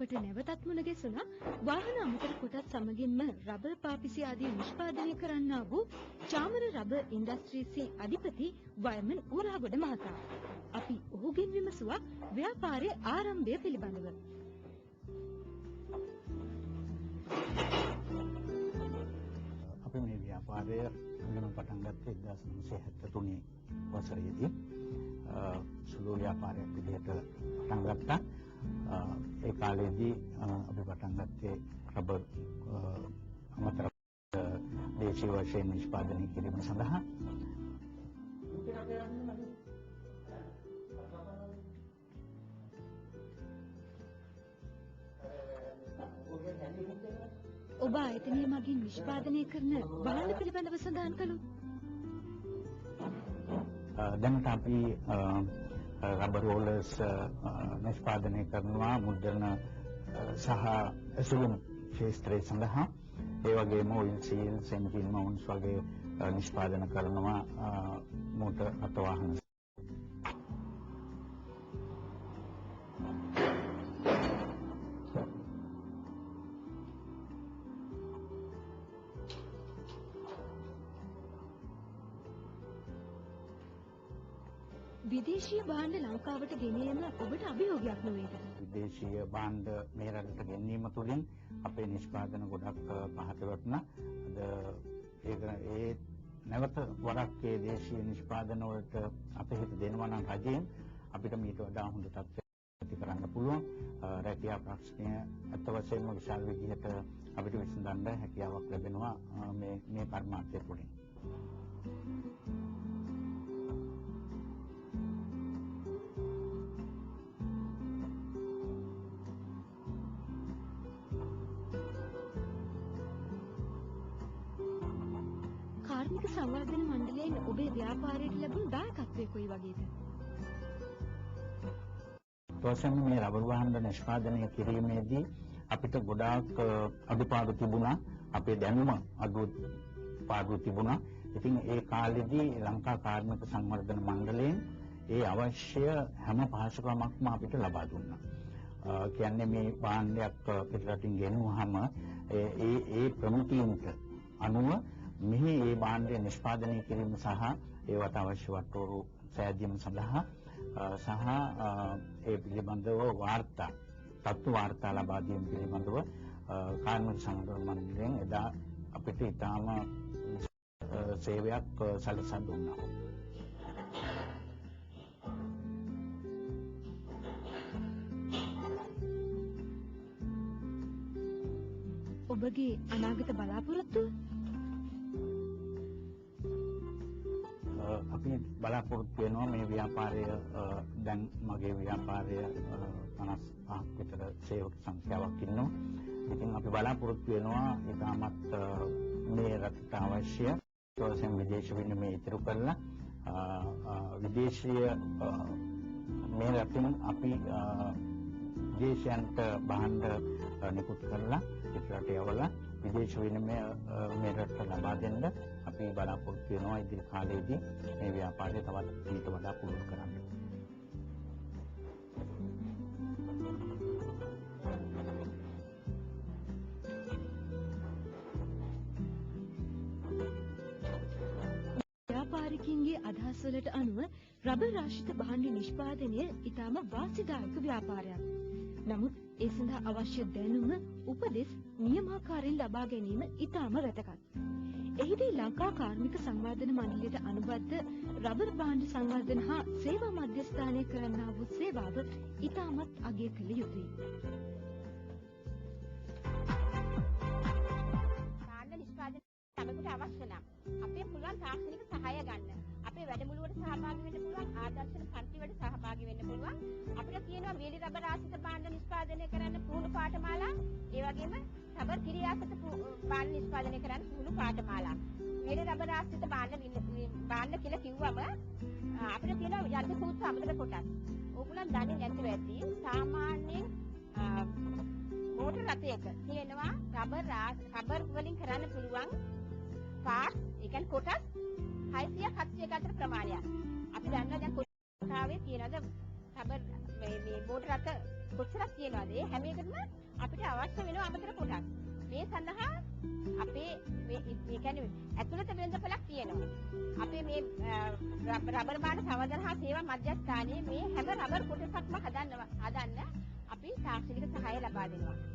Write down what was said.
ඔබට නැවතත් මුණ ගැසුණා වාහන අමතර කොටස් සමගින්ම රබර් පාපිසි ආදී නිෂ්පාදනය කරන්නා වූ චාමර රබර් ඉන්ඩස්ට්‍රීස්ගේ අධිපති වයමන් ඌරාගොඩ මහතා. අපි ඔහුගෙන් විමසුවා ව්‍යාපාරයේ ආරම්භය පිළිබඳව. අපි මේ ව්‍යාපාරය මුලින්ම පටන් ගත්තේ 1973 වසරේදී. සුළු ව්‍යාපාරයක් විදිහට පටන් ගත්තා. ඒ කාලේදී අපි පටන් ගත්තේ රබර් අමතර දේශීය වශයෙන් නිෂ්පාදනය කිරීම සඳහා. ඔබ ආයතනය මගින් නිෂ්පාදනය කරන භාණ්ඩ පිළිබඳව සඳහන් කළොත්. දැනට අපි රබර් රෝලර්ස් නිෂ්පාදනය කරනවා මුද්‍රණ සහ ඇසුරුම් ක්ෂේත්‍රය සඳහා. ඒ වගේම ඔයිල් සීල්ස්, එන්ජින් මවුන්ට්ස් වගේ නිෂ්පාදන කරනවා මෝටර් රථ වාහන. විදේශීය භාණ්ඩ ලංකාවට ගෙනීම ඔබට අභියෝගයක් නොවේද? විදේශීය භාණ්ඩ මේ රටට ගෙනීම තුළින් අපේ නිෂ්පාදන ගොඩක් පහත වැටුණා. ඒ නැවත වරක් ඒ දේශීය නිෂ්පාදන වලට අපේ හිත දෙනවා නම් රජයෙන් අපිට මීට වඩා හොඳ තත්ත්වයක් ඇති කරන්න පුළුවන්. රැකියා ප්‍රශ්නය අත් වශයෙන්ම විශාල විදිහට අපිට විසඳන්න හැකියාවක් ලැබෙනවා මේ කර්මාන්තය තුළින්. කාර්මික සංවර්ධන මණ්ඩලයෙන් ඔබේ ව්‍යාපාරයට ලැබුණු දායකත්වය කොයි වගේද? තවසම මේ රබර් භාණ්ඩ නිෂ්පාදනය කිරීමේදී අපිට ගොඩාක් අඩුපාඩු තිබුණා. අපේ දැනුම අඩුපාඩු තිබුණා. ඉතින් ඒ කාලෙදී ලංකා කාර්මික සංවර්ධන මණ්ඩලයෙන් ඒ අවශ්‍ය හැම පහසුකමක්ම අපිට ලබා දුන්නා. කියන්නේ මේ භාණ්ඩයක් පිටරටින් ගෙනුවාම ඒ ප්‍රමුඛීන්ට අනුව මෙහි ඒ භාණ්ඩය නිෂ්පාදනය කිරීම සහ ඒවට අවශ්‍ය වට්ටෝරු සෑදීම සඳහා සහ ඒ පිළිබඳව තත්ත්ව වාර්තා ලබා දීම පිළිබඳව කාර්මික සංවර්ධන මණ්ඩලයෙන් එදා අපිට ඉතාම සේවයක් සැලසා දුන්නා. ඔබගේ අනාගත බලාපොරොත්තු? අපි බලාපොරොත්තු වෙනවා මේ ව්‍යාපාරය දැන් මගේ ව්‍යාපාරය 55ක් විතර සේවක සංඛ්‍යාවක් ඉන්නවා. ඉතින් අපි බලාපොරොත්තු වෙනවා ඉතාමත් මේ රටට අවශ්‍ය තවසම් විදේශ විනිමය ඉතිරි කරලා විදේශීය මේ රටින් අපි විදේශයන්ට භාණ්ඩ නිකුත් කරලා පිටරට යවලා විදේශ විනිමය මේ රටට ලබා දෙන්න අපි බලාපොරොත්තු වෙනවා ඉදිරි කාලයේදී මේ ව්‍යාපාරය තවත් ඊට වඩා පුරුදු කරන්න. ව්‍යාපාරිකින්ගේ අදහස් වලට අනුව රබර් ආශ්‍රිත භාණ්ඩ නිෂ්පාදනය ඉතාම වාසිදායක ව්‍යාපාරයක්. නමුත් ඒ සඳහා අවශ්‍ය දැනුම, උපදෙස් නියමාකාරයෙන් ලබා ගැනීම ඉතාම වැදගත්. එහිදී ලංකා කාර්මික සංවර්ධන මණ්ඩලයට අනුබද්ධ රබර් භාණ්ඩ සංවර්ධන හා සේවා මධ්‍යස්ථානය කරන්නා වූ සේවාව ඉතාමත් අගය කළ යුතුයි. භාණ්ඩ නිෂ්පාදන සමගට අවශ්‍ය නම් අපේ පුළුවන් තාක්ෂණික සහාය ගන්න. අපේ වැඩමුළුවට සහභාගී වෙන්න පුළුවන්, ආදර්ශන පන්තිවලට සහභාගී වෙන්න පුළුවන්. අපිට තියෙනවා වේලි රබර් ආශ්‍රිත භාණ්ඩ නිෂ්පාදනය කරන්න පුහුණු පාඨමාලා, ඒ වගේම රබර් කිරි ආශ්‍රිත භාණ්ඩ නිෂ්පාදනය කරන්න පුහුණු පාඨමාලා. වේලි රබර් ආශ්‍රිත භාණ්ඩ කියලා කිව්වම අපිට තියෙනවා යන්ත්‍ර සූත්‍ර අමතර කොටස්. ඕගොල්ලන් දන්නේ නැතිව ඇති. සාමාන්‍යයෙන් මෝටර රථයක තියෙනවා රබර් වලින් කරන්න පුළුවන් පාර්ට්ස්, ඒ කියන්නේ කොටස් 600 700 අතර ප්‍රමාණයක්. අපි දන්නවා දැන් කොටාවේ තියෙනද රබර් මේ මෝටර රථ කොච්චරක් තියෙනවද? ඒ හැම එකටම අපිට අවශ්‍ය වෙන අමතර කොටස්. මේ සඳහා අපේ මේ කියන්නේ ඇතුළත වෙළඳපොළක් තියෙනවා. අපේ මේ රබර් බාන සංවර්ධන හා සේවා මධ්‍යස්ථානයේ මේ හැම රබර් කොටසක්ම හදන්න අපි තාක්ෂණික සහාය ලබා දෙනවා.